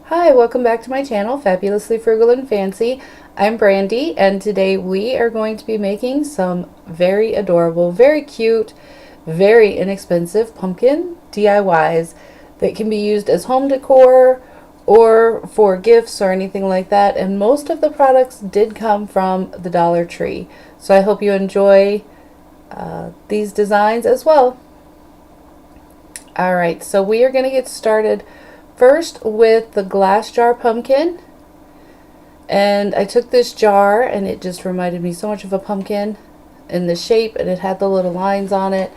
Hi, welcome back to my channel, Fabulously Frugal and Fancy. I'm Brandy, and today we are going to be making some very adorable, very cute, very inexpensive pumpkin DIYs that can be used as home decor or for gifts or anything like that. And most of the products did come from the Dollar Tree. So I hope you enjoy these designs as well. Alright, so we are going to get started first with the glass jar pumpkin. And I took this jar and it just reminded me so much of a pumpkin in the shape, and it had the little lines on it.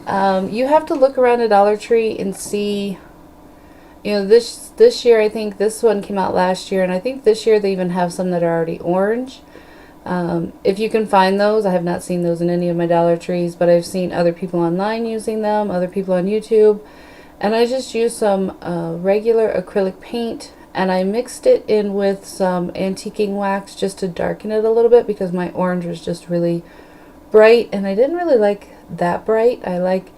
You have to look around a Dollar Tree and see, this year, I think this one came out last year, and I think this year they even have some that are already orange. If you can find those, I have not seen those in any of my Dollar Trees, but I've seen other people online using them, other people on YouTube. And I just used some regular acrylic paint, and I mixed it in with some antiquing wax just to darken it a little bit because my orange was just really bright, and I didn't really like that bright. I like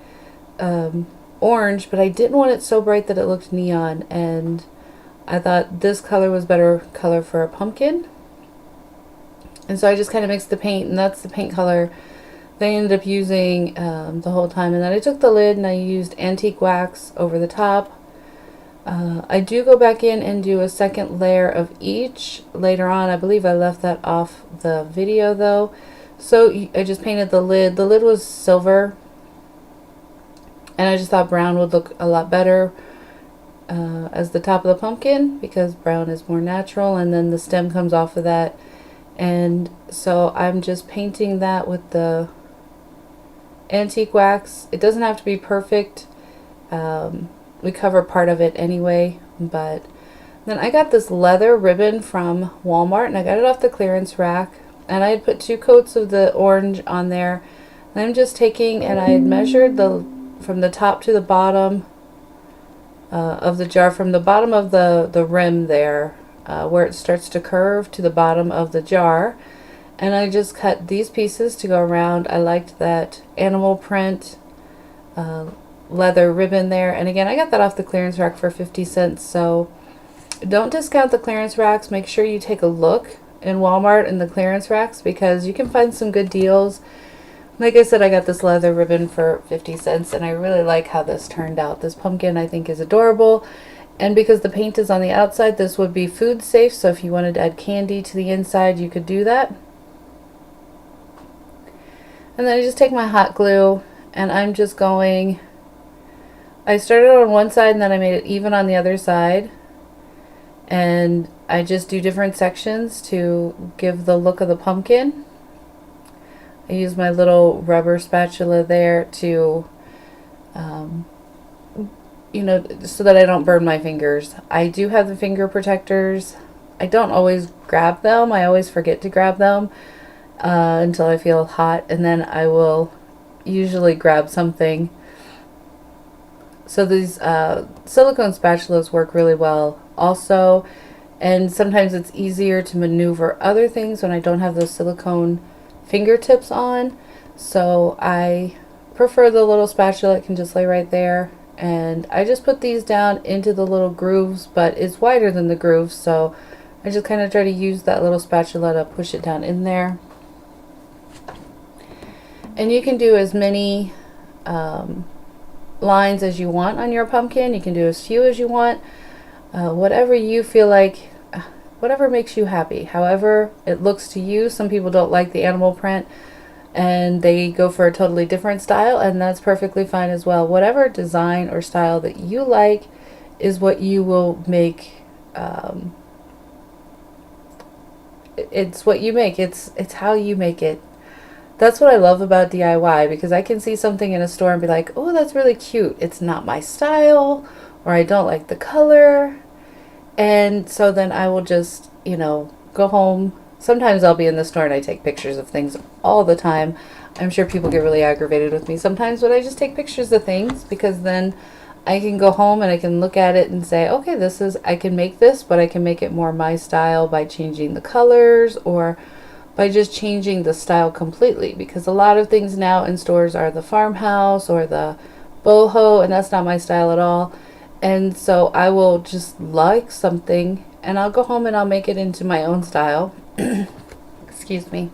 orange, but I didn't want it so bright that it looked neon, and I thought this color was better color for a pumpkin. And so I just kind of mixed the paint, and that's the paint color they ended up using the whole time. And then I took the lid and I used antique wax over the top. I do go back in and do a second layer of each later on. I believe I left that off the video though. So I just painted the lid. The lid was silver, and I just thought brown would look a lot better as the top of the pumpkin because brown is more natural, and then the stem comes off of that. And so I'm just painting that with the antique wax. It doesn't have to be perfect. We cover part of it anyway. But then I got this leather ribbon from Walmart, and I got it off the clearance rack, and I had put 2 coats of the orange on there. And I'm just taking, and I had measured from the top to the bottom of the jar, from the bottom of the rim there, where it starts to curve, to the bottom of the jar. And I just cut these pieces to go around. I liked that animal print leather ribbon there. And again, I got that off the clearance rack for 50 cents. So don't discount the clearance racks. Make sure you take a look in Walmart and the clearance racks, because you can find some good deals. Like I said, I got this leather ribbon for 50 cents, and I really like how this turned out. This pumpkin I think is adorable. And because the paint is on the outside, this would be food safe. So if you wanted to add candy to the inside, you could do that. And then I just take my hot glue, and I'm just going, I started on one side and then I made it even on the other side. And I just do different sections to give the look of the pumpkin. I use my little rubber spatula there to, so that I don't burn my fingers. I do have the finger protectors. I don't always grab them. I always forget to grab them until I feel hot, and then I will usually grab something. So these silicone spatulas work really well also, and sometimes it's easier to maneuver other things when I don't have those silicone fingertips on. So I prefer the little spatula. It can just lay right there. And I just put these down into the little grooves, but it's wider than the grooves, so I just kind of try to use that little spatula to push it down in there. And you can do as many lines as you want on your pumpkin. You can do as few as you want, whatever you feel like, whatever makes you happy, however it looks to you. Some people don't like the animal print, and they go for a totally different style, and that's perfectly fine as well. Whatever design or style that you like is what you will make. It's what you make. It's how you make it. That's what I love about DIY, because I can see something in a store and be like, oh, that's really cute. It's not my style, or I don't like the color. And so then I will just, go home. Sometimes I'll be in the store and I take pictures of things all the time. I'm sure people get really aggravated with me sometimes, but I just take pictures of things, because then I can go home and I can look at it and say, okay, I can make this, but I can make it more my style by changing the colors, or by just changing the style completely, because a lot of things now in stores are the farmhouse or the boho, and that's not my style at all. And so I will just like something and I'll go home and I'll make it into my own style. Excuse me.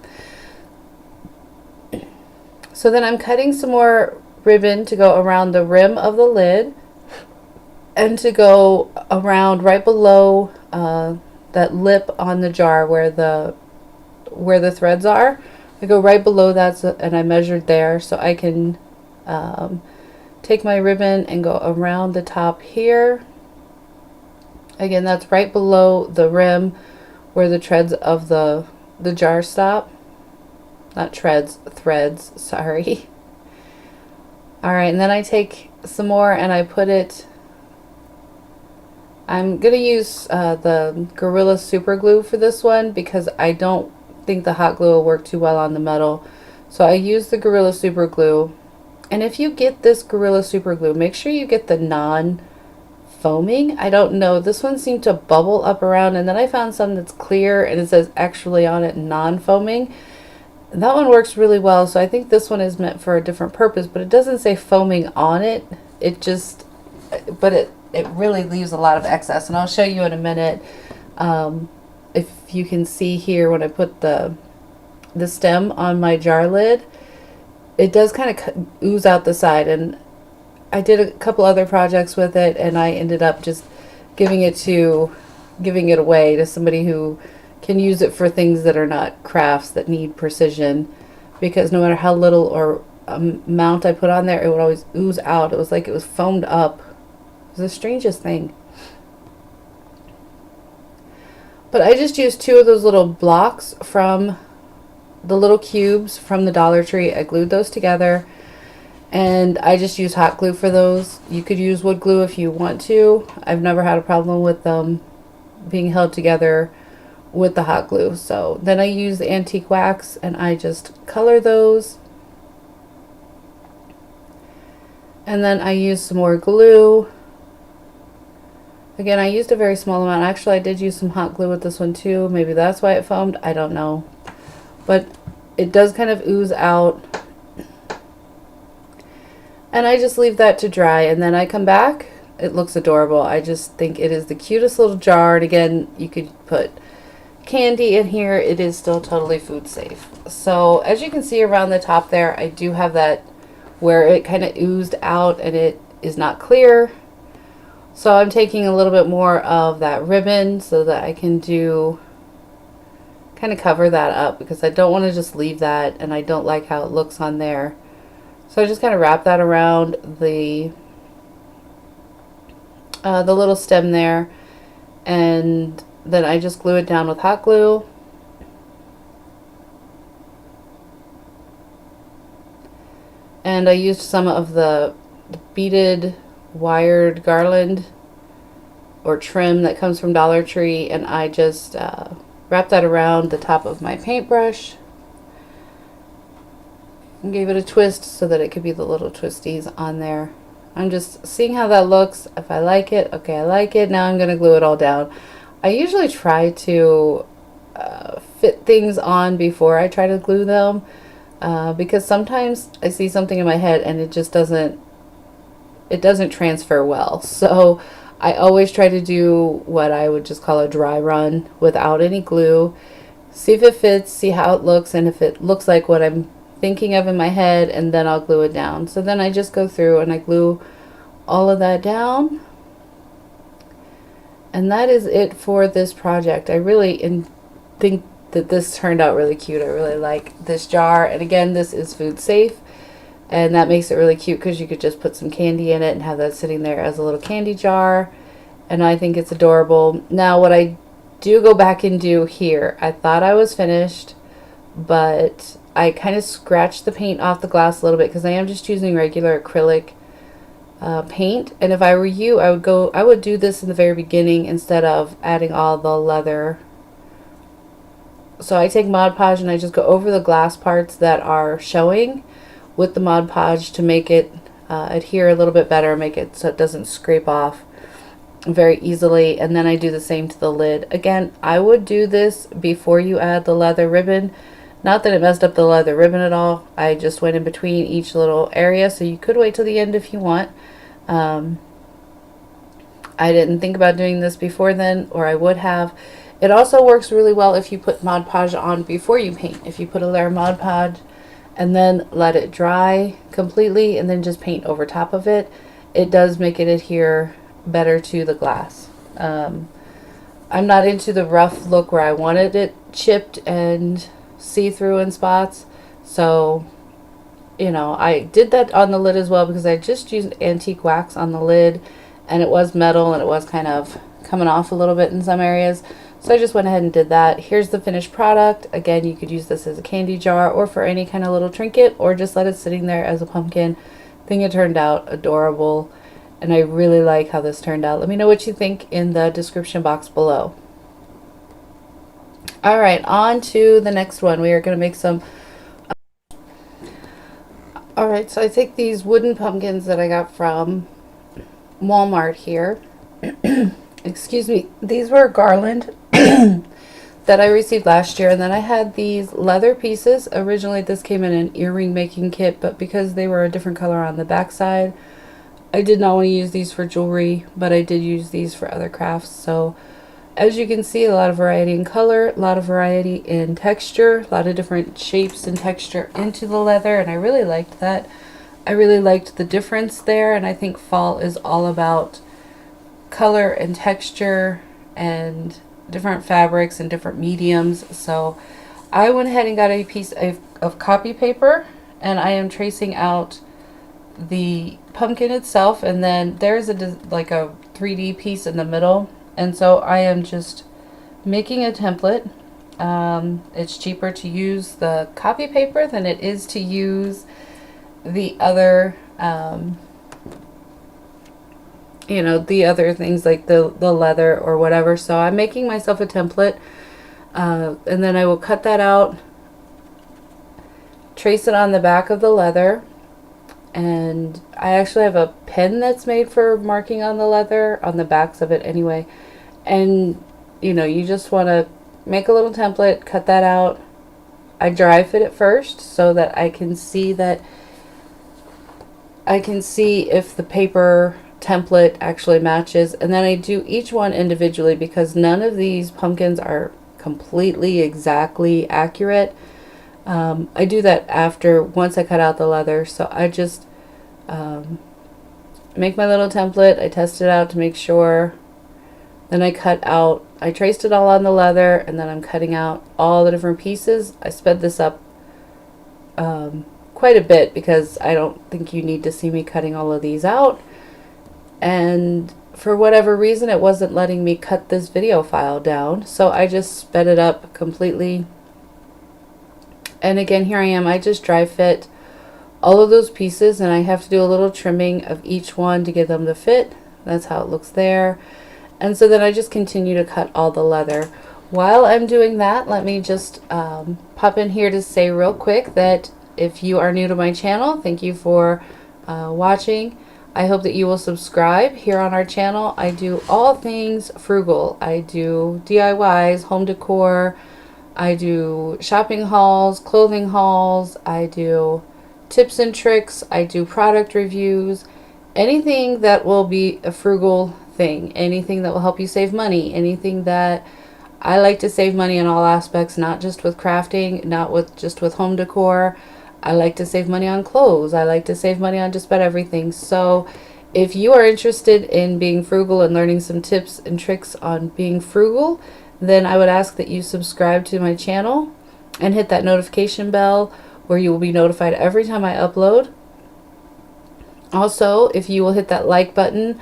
So then I'm cutting some more ribbon to go around the rim of the lid and to go around right below that lip on the jar where the threads are. I go right below that, and I measured there so I can take my ribbon and go around the top here. Again, that's right below the rim where the threads of the jar stop. Not treads, threads, sorry. Alright, and then I take some more and I put it, I'm going to use the Gorilla Super Glue for this one because I don't think the hot glue will work too well on the metal. So I use the Gorilla Super Glue. And if you get this Gorilla Super Glue, make sure you get the non-foaming. I don't know, this one seemed to bubble up around, and then I found some that's clear and it says actually on it non-foaming. That one works really well, so I think this one is meant for a different purpose, but it doesn't say foaming on it. It just, but it really leaves a lot of excess, and I'll show you in a minute. If you can see here when I put the stem on my jar lid, it does kind of ooze out the side, and I did a couple other projects with it, and I ended up just giving it away to somebody who can use it for things that are not crafts that need precision, because no matter how little or amount I put on there, it would always ooze out. It was like it was foamed up. It was the strangest thing. But I just used 2 of those little blocks from the little cubes from the Dollar Tree. I glued those together, and I just use hot glue for those. You could use wood glue if you want to. I've never had a problem with them being held together with the hot glue. So then I use the antique wax and I just color those, and then I use some more glue. Again, I used a very small amount. Actually, I did use some hot glue with this one too. Maybe that's why it foamed, I don't know, but it does kind of ooze out, and I just leave that to dry, and then I come back. It looks adorable. I just think it is the cutest little jar, and again, you could put candy in here. It is still totally food safe. So as you can see around the top there, I do have that where it kind of oozed out and it is not clear. So I'm taking a little bit more of that ribbon so that I can kind of cover that up, because I don't want to just leave that, and I don't like how it looks on there. So I just kind of wrap that around the little stem there, and then I just glue it down with hot glue. And I used some of the beaded wired garland or trim that comes from Dollar Tree, and I just wrapped that around the top of my paintbrush and gave it a twist so that it could be the little twisties on there. I'm just seeing how that looks. If I like it, okay, I like it. Now I'm going to glue it all down. I usually try to fit things on before I try to glue them, because sometimes I see something in my head and it just doesn't transfer well. So I always try to do what I would just call a dry run without any glue. See if it fits, see how it looks, and if it looks like what I'm thinking of in my head, and then I'll glue it down. So then I just go through and I glue all of that down. And that is it for this project. I really think that this turned out really cute. I really like this jar. And again, this is food safe. And that makes it really cute because you could just put some candy in it and have that sitting there as a little candy jar. And I think it's adorable. Now, what I do go back and do here, I thought I was finished, but I kind of scratched the paint off the glass a little bit because I am just using regular acrylic paint. And if I were you, I would do this in the very beginning instead of adding all the leather. So I take Mod Podge and I just go over the glass parts that are showing with the Mod Podge to make it adhere a little bit better, make it so it doesn't scrape off very easily. And then I do the same to the lid. Again, I would do this before you add the leather ribbon. Not that it messed up the leather ribbon at all. I just went in between each little area, so you could wait till the end if you want. I didn't think about doing this before then, or I would have. It also works really well if you put Mod Podge on before you paint. If you put a layer of Mod Podge and then let it dry completely and then just paint over top of it, it does make it adhere better to the glass. I'm not into the rough look where I wanted it chipped and see-through in spots. So, you know, I did that on the lid as well because I just used antique wax on the lid and it was metal and it was kind of coming off a little bit in some areas. So I just went ahead and did that. Here's the finished product. Again, you could use this as a candy jar or for any kind of little trinket, or just let it sitting there as a pumpkin. I think it turned out adorable. And I really like how this turned out. Let me know what you think in the description box below. Alright, on to the next one. We are going to make some... Alright, so I take these wooden pumpkins that I got from Walmart here. Excuse me. These were a garland that I received last year. And then I had these leather pieces. Originally, this came in an earring making kit, but because they were a different color on the back side, I did not want to use these for jewelry, but I did use these for other crafts. So as you can see, a lot of variety in color, a lot of variety in texture, a lot of different shapes and texture into the leather, and I really liked that. I really liked the difference there, and I think fall is all about color and texture and different fabrics and different mediums. So I went ahead and got a piece of copy paper, and I am tracing out the pumpkin itself, and then there's like a 3D piece in the middle, and so I am just making a template. It's cheaper to use the copy paper than it is to use the other you know, the other things like the leather or whatever. So I'm making myself a template, and then I will cut that out, trace it on the back of the leather. And I actually have a pen that's made for marking on the leather, on the backs of it anyway. And, you know, you just want to make a little template, cut that out. I dry fit it first so that I can see if the paper template actually matches. And then I do each one individually because none of these pumpkins are completely exactly accurate. I do that once I cut out the leather. So I just make my little template. I test it out to make sure. Then I traced it all on the leather, and then I'm cutting out all the different pieces. I sped this up quite a bit because I don't think you need to see me cutting all of these out. And for whatever reason, it wasn't letting me cut this video file down. So I just sped it up completely. And again, here I am. I just dry fit all of those pieces, and I have to do a little trimming of each one to get them to fit. That's how it looks there. And so then I just continue to cut all the leather. While I'm doing that, let me just pop in here to say real quick that if you are new to my channel, thank you for watching. I hope that you will subscribe here on our channel. I do all things frugal. I do DIYs, home decor, I do shopping hauls, clothing hauls, I do tips and tricks, I do product reviews, anything that will be a frugal thing, anything that will help you save money, anything that I like to save money in all aspects, not just with crafting, not just with home decor. I like to save money on clothes. I like to save money on just about everything. So if you are interested in being frugal and learning some tips and tricks on being frugal, then I would ask that you subscribe to my channel and hit that notification bell where you will be notified every time I upload. Also, if you will hit that like button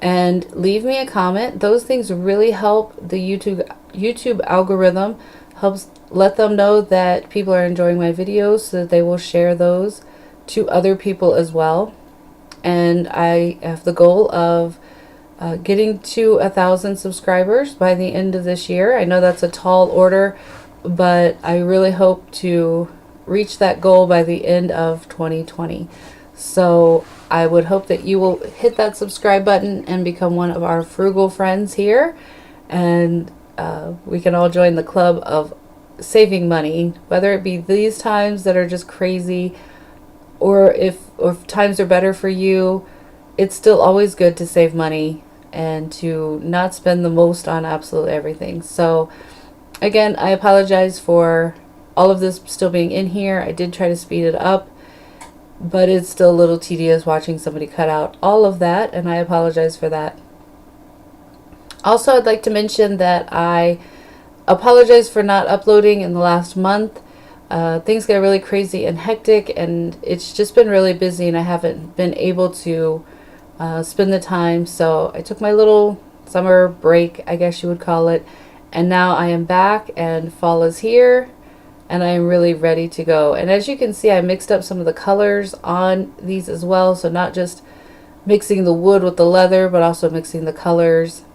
and leave me a comment, those things really help the YouTube algorithm, helps let them know that people are enjoying my videos so that they will share those to other people as well. And I have the goal of getting to 1,000 subscribers by the end of this year. I know that's a tall order, but I really hope to reach that goal by the end of 2020. So I would hope that you will hit that subscribe button and become one of our frugal friends here, and we can all join the club of saving money, whether it be these times that are just crazy, or if times are better for you. It's still always good to save money and to not spend the most on absolutely everything. So again, I apologize for all of this still being in here. I did try to speed it up, but it's still a little tedious watching somebody cut out all of that, and I apologize for that. Also, I'd like to mention that I apologize for not uploading in the last month. Things get really crazy and hectic, and it's just been really busy, and I haven't been able to spend the time. So I took my little summer break, I guess you would call it, and now I am back, and fall is here, and I am really ready to go. And as you can see, I mixed up some of the colors on these as well, so not just mixing the wood with the leather, but also mixing the colors.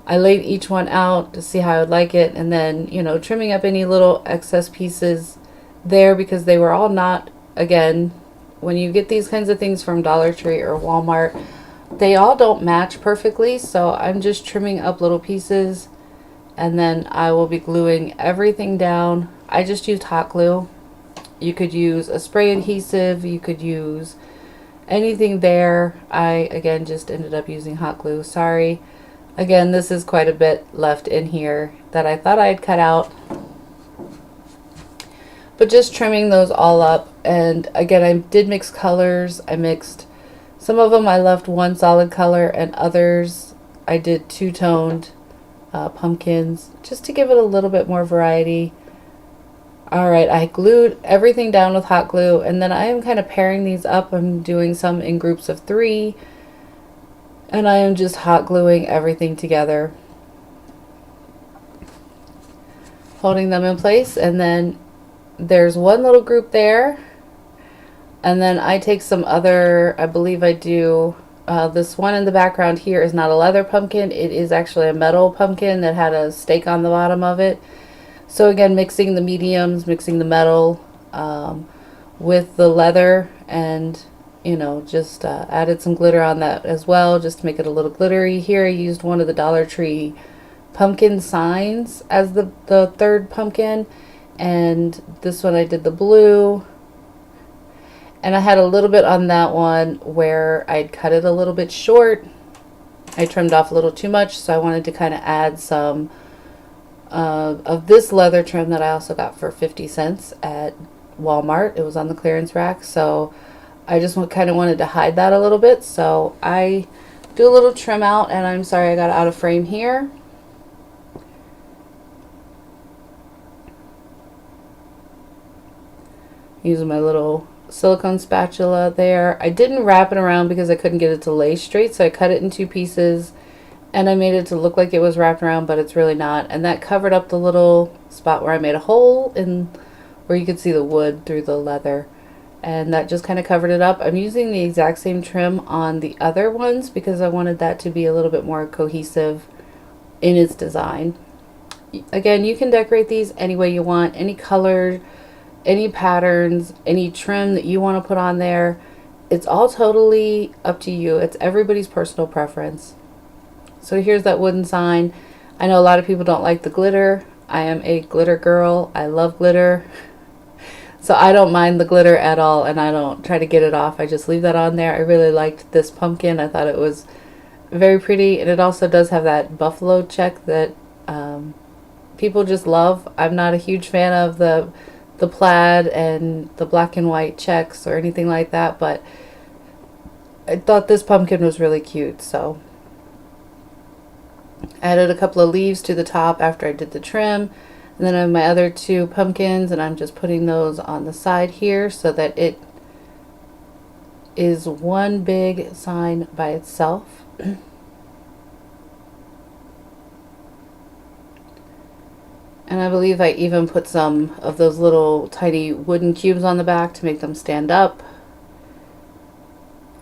I laid each one out to see how I would like it, and then, you know, trimming up any little excess pieces there, because they were all not, again, when you get these kinds of things from Dollar Tree or Walmart, they all don't match perfectly. So I'm just trimming up little pieces, and then I will be gluing everything down. I just used hot glue. You could use a spray adhesive, you could use anything there. I, again, just ended up using hot glue. Sorry. Again, this is quite a bit left in here that I thought I had cut out. But just trimming those all up. And again, I did mix colors. I mixed, some of them I left one solid color, and others I did two-toned pumpkins, just to give it a little bit more variety. Alright, I glued everything down with hot glue, and then I am kind of pairing these up. I'm doing some in groups of 3. And I am just hot gluing everything together, holding them in place. And then there's one little group there, and then I take some other, I believe I do, this one in the background here is not a leather pumpkin, it is actually a metal pumpkin that had a stake on the bottom of it. So again, mixing the mediums, mixing the metal with the leather, and you know, just added some glitter on that as well, just to make it a little glittery. Here I used one of the Dollar Tree pumpkin signs as the third pumpkin, and this one I did the blue, and I had a little bit on that one where I'd cut it a little bit short. I trimmed off a little too much, so I wanted to kind of add some of this leather trim that I also got for 50 cents at Walmart. It was on the clearance rack, so I just kind of wanted to hide that a little bit. So I do a little trim out, and I'm sorry I got out of frame here. Using my little silicone spatula there. I didn't wrap it around because I couldn't get it to lay straight, so I cut it in 2 pieces, and I made it to look like it was wrapped around, but it's really not. And that covered up the little spot where I made a hole in where you could see the wood through the leather. And that just kind of covered it up. I'm using the exact same trim on the other ones because I wanted that to be a little bit more cohesive in its design. Again, you can decorate these any way you want, any color, any patterns, any trim that you want to put on there. It's all totally up to you. It's everybody's personal preference. So here's that wooden sign. I know a lot of people don't like the glitter. I am a glitter girl. I love glitter. So I don't mind the glitter at all, and I don't try to get it off. I just leave that on there. I really liked this pumpkin. I thought it was very pretty, and it also does have that buffalo check that people just love. I'm not a huge fan of the plaid and the black and white checks or anything like that, but I thought this pumpkin was really cute. So I added a couple of leaves to the top after I did the trim. And then I have my other 2 pumpkins, and I'm just putting those on the side here so that it is one big sign by itself. And I believe I even put some of those little tiny wooden cubes on the back to make them stand up.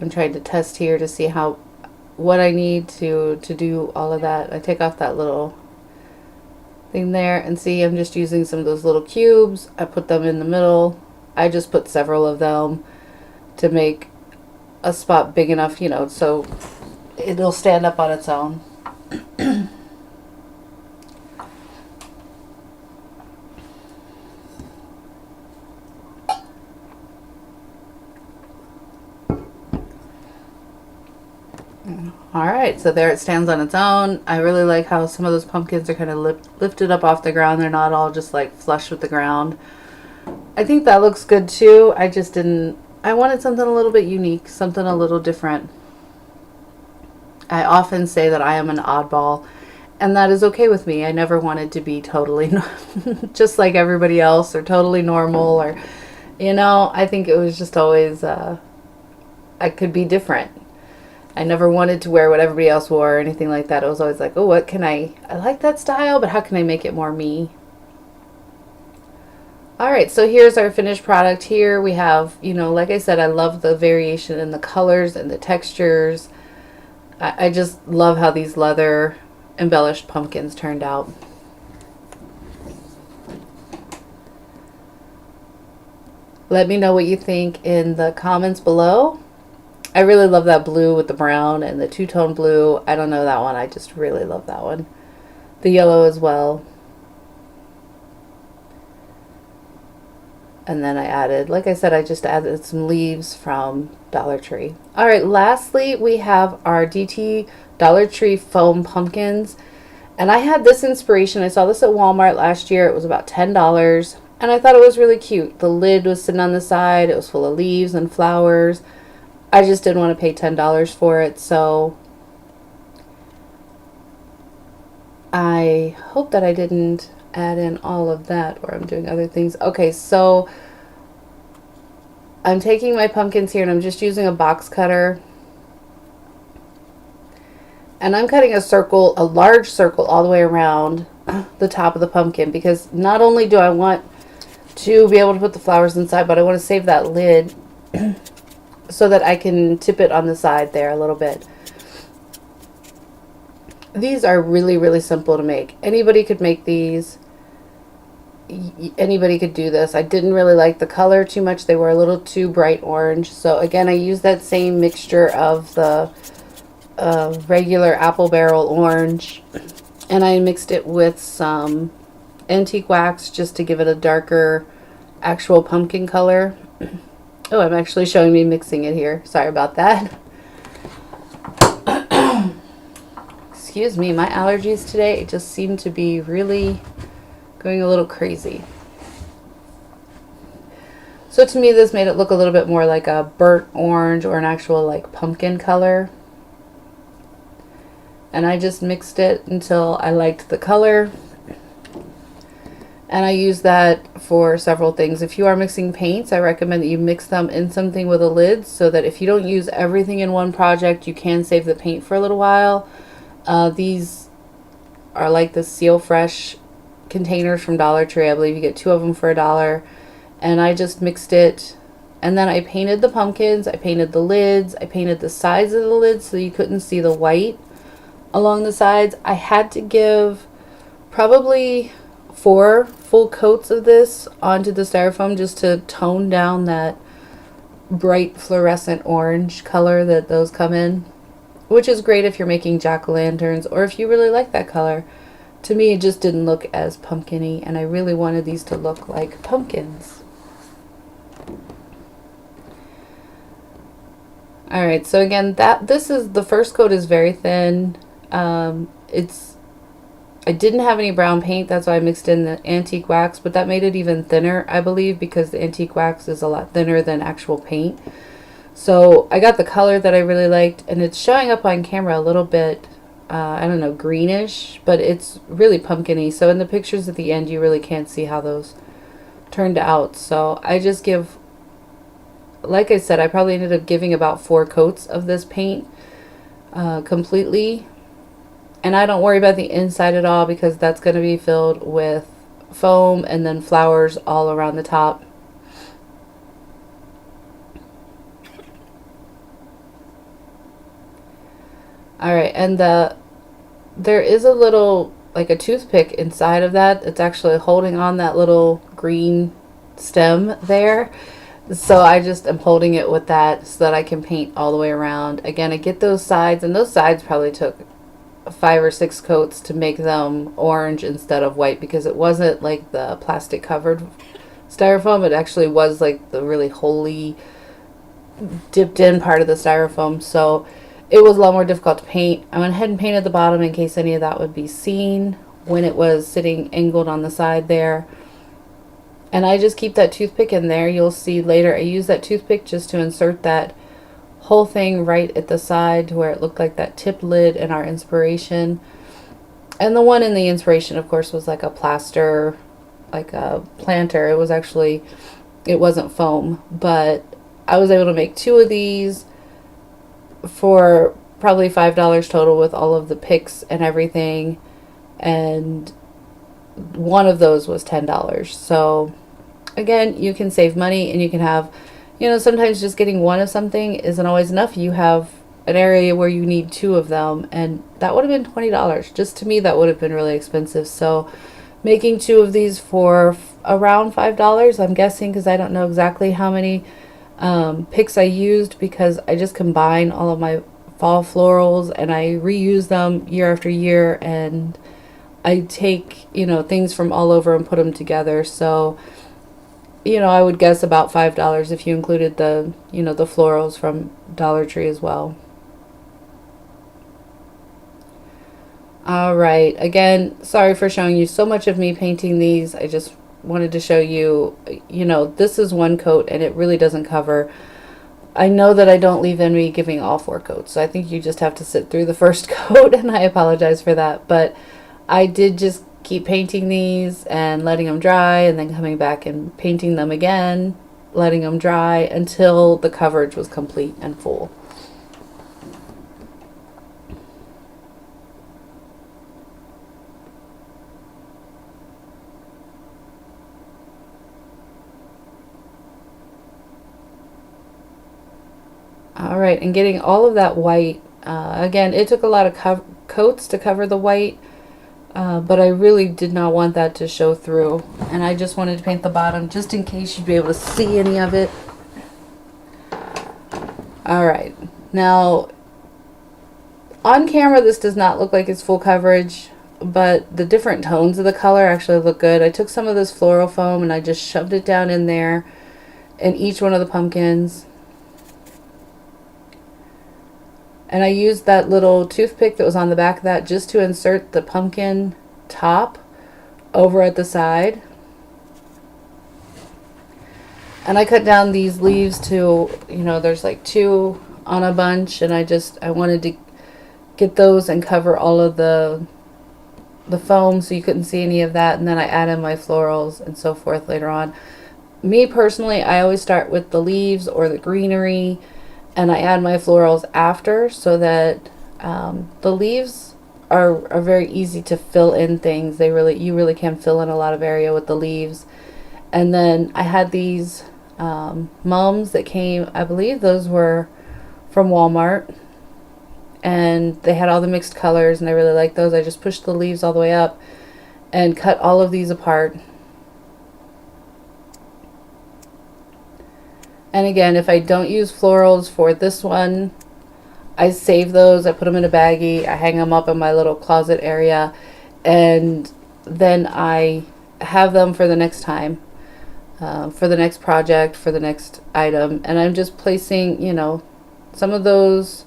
I'm trying to test here to see what I need to do all of that. I take off that little thing there, and see, I'm just using some of those little cubes. I put them in the middle. I just put several of them to make a spot big enough, you know, so it'll stand up on its own. Alright, so there it stands on its own. I really like how some of those pumpkins are kind of lifted up off the ground. They're not all just like flush with the ground. I think that looks good too. I just didn't, I wanted something a little bit unique, something a little different. I often say that I am an oddball, and that is okay with me. I never wanted to be totally just like everybody else or totally normal, or, you know, I think it was just always, I could be different. I never wanted to wear what everybody else wore or anything like that. It was always like, oh, what can I like that style, but how can I make it more me? Alright, so here's our finished product. Here we have, you know, like I said, I love the variation in the colors and the textures. I just love how these leather embellished pumpkins turned out. Let me know what you think in the comments below. I really love that blue with the brown and the two-tone blue. I don't know that one. I just really love that one. The yellow as well. And then I added, like I said, I just added some leaves from Dollar Tree. All right, lastly, we have our DT Dollar Tree foam pumpkins. And I had this inspiration. I saw this at Walmart last year. It was about $10. And I thought it was really cute. The lid was sitting on the side. It was full of leaves and flowers. I just didn't want to pay $10 for it, so I hope that I didn't add in all of that, or I'm doing other things. Okay, so I'm taking my pumpkins here and I'm just using a box cutter. And I'm cutting a circle, a large circle all the way around the top of the pumpkin, because not only do I want to be able to put the flowers inside, but I want to save that lid so that I can tip it on the side there a little bit. These are really, really simple to make. Anybody could make these. Anybody could do this. I didn't really like the color too much. They were a little too bright orange. So again, I used that same mixture of the regular apple barrel orange, and I mixed it with some antique wax just to give it a darker actual pumpkin color. Oh, I'm actually showing me mixing it here. Sorry about that. Excuse me, my allergies today just seem to be really going a little crazy. So to me, this made it look a little bit more like a burnt orange or an actual like pumpkin color. And I just mixed it until I liked the color. And I use that for several things. If you are mixing paints, I recommend that you mix them in something with a lid, so that if you don't use everything in one project, you can save the paint for a little while. These are like the Seal Fresh containers from Dollar Tree. I believe you get 2 of them for $1. And I just mixed it, and then I painted the pumpkins, I painted the lids, I painted the sides of the lids so you couldn't see the white along the sides. I had to give probably 4 full coats of this onto the styrofoam just to tone down that bright fluorescent orange color that those come in, which is great if you're making jack-o'-lanterns or if you really like that color. To me, it just didn't look as pumpkin-y, and I really wanted these to look like pumpkins. Alright, so again, this is the first coat is very thin. I didn't have any brown paint, that's why I mixed in the antique wax, but that made it even thinner, I believe, because the antique wax is a lot thinner than actual paint. So I got the color that I really liked, and it's showing up on camera a little bit, I don't know, greenish, but it's really pumpkin-y. So in the pictures at the end, you really can't see how those turned out. So I just give, like I said, I probably ended up giving about 4 coats of this paint completely. And I don't worry about the inside at all, because that's going to be filled with foam and then flowers all around the top. Alright, and there is a little, like a toothpick inside of that. It's actually holding on that little green stem there. So I just am holding it with that so that I can paint all the way around. Again, I get those sides, and those sides probably took 5 or 6 coats to make them orange instead of white, because it wasn't like the plastic covered styrofoam. It actually was like the really holy dipped in part of the styrofoam. So it was a lot more difficult to paint. I went ahead and painted the bottom in case any of that would be seen when it was sitting angled on the side there. And I just keep that toothpick in there. You'll see later I use that toothpick just to insert that whole thing right at the side to where it looked like that tip lid in our inspiration. And the one in the inspiration, of course, was like a plaster, like a planter. It was actually, it wasn't foam, but I was able to make 2 of these for probably $5 total with all of the picks and everything. And one of those was $10. So again, you can save money, and you can have, you know, sometimes just getting one of something isn't always enough. You have an area where you need 2 of them, and that would have been $20. Just to me, that would have been really expensive. So making 2 of these for around $5, I'm guessing, because I don't know exactly how many picks I used, because I just combine all of my fall florals and I reuse them year after year, and I take, you know, things from all over and put them together. So, you know, I would guess about $5 if you included the, you know, the florals from Dollar Tree as well. All right, again, sorry for showing you so much of me painting these. I just wanted to show you, you know, this is 1 coat and it really doesn't cover. I know that I don't leave me giving all 4 coats, so I think you just have to sit through the first coat, and I apologize for that. But I did just keep painting these and letting them dry, and then coming back and painting them again, letting them dry until the coverage was complete and full. All right, and getting all of that white, again, it took a lot of coats to cover the white, but I really did not want that to show through, and I just wanted to paint the bottom just in case you'd be able to see any of it. All right, now on camera this does not look like it's full coverage, but the different tones of the color actually look good. I took some of this floral foam and I just shoved it down in there in each one of the pumpkins. And I used that little toothpick that was on the back of that just to insert the pumpkin top over at the side. And I cut down these leaves to, you know, there's like 2 on a bunch, and I wanted to get those and cover all of the foam so you couldn't see any of that. And then I added my florals and so forth later on. Me personally, I always start with the leaves or the greenery, and I add my florals after, so that the leaves are very easy to fill in things. You really can fill in a lot of area with the leaves. And then I had these mums that came, I believe those were from Walmart, and they had all the mixed colors, and I really like those. I just pushed the leaves all the way up and cut all of these apart. And again, if I don't use florals for this one, I save those, I put them in a baggie, I hang them up in my little closet area, and then I have them for the next time, for the next project, for the next item. And I'm just placing, you know, some of those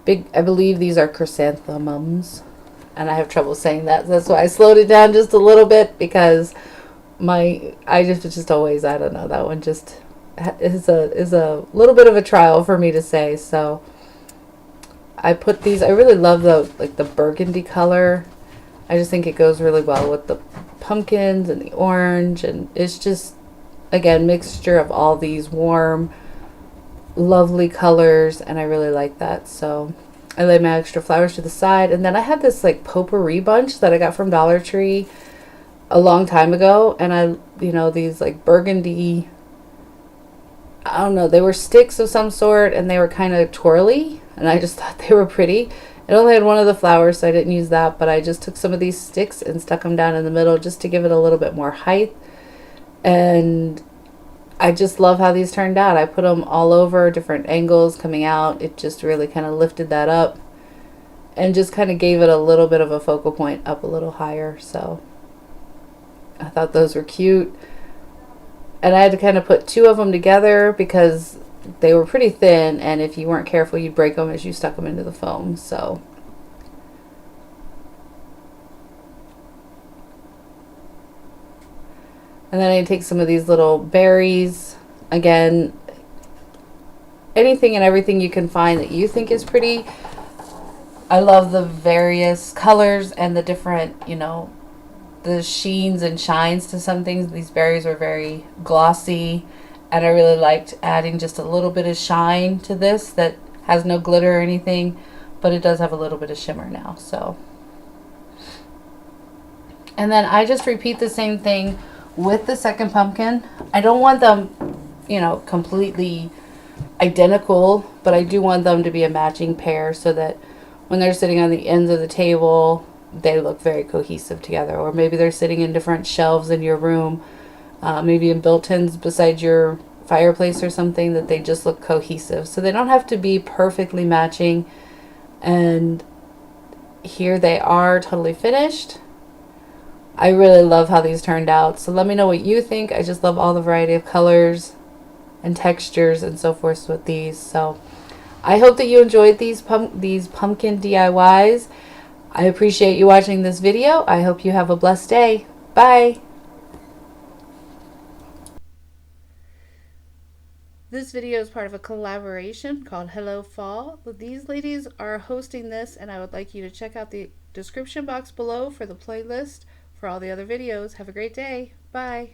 big, I believe these are chrysanthemums, and I have trouble saying that. That's why I slowed it down just a little bit, because I just always, I don't know, that one just is a little bit of a trial for me to say. So I put these, I really love the burgundy color. I just think it goes really well with the pumpkins and the orange, and it's just, again, mixture of all these warm, lovely colors, and I really like that. So I laid my extra flowers to the side, and then I had this like potpourri bunch that I got from Dollar Tree a long time ago, and these like burgundy, I don't know, they were sticks of some sort, and they were kind of twirly, and I just thought they were pretty. It only had one of the flowers, so I didn't use that, but I just took some of these sticks and stuck them down in the middle just to give it a little bit more height. And I just love how these turned out. I put them all over, different angles coming out. It just really kind of lifted that up and just kind of gave it a little bit of a focal point up a little higher. So I thought those were cute. And I had to kind of put 2 of them together because they were pretty thin, and if you weren't careful, you'd break them as you stuck them into the foam. So, and then I take some of these little berries. Again, anything and everything you can find that you think is pretty. I love the various colors and the different, the sheens and shines to some things. These berries are very glossy, and I really liked adding just a little bit of shine to this that has no glitter or anything, but it does have a little bit of shimmer now. So, and then I just repeat the same thing with the second pumpkin. I don't want them, completely identical, but I do want them to be a matching pair so that when they're sitting on the ends of the table, they look very cohesive together. Or maybe they're sitting in different shelves in your room, maybe in built-ins beside your fireplace or something, that they just look cohesive. So they don't have to be perfectly matching. And here they are, totally finished. I really love how these turned out. So let me know what you think. I just love all the variety of colors and textures and so forth with these. So I hope that you enjoyed these pumpkin DIYs. I appreciate you watching this video. I hope you have a blessed day. Bye. This video is part of a collaboration called Hello Fall. These ladies are hosting this, and I would like you to check out the description box below for the playlist for all the other videos. Have a great day. Bye.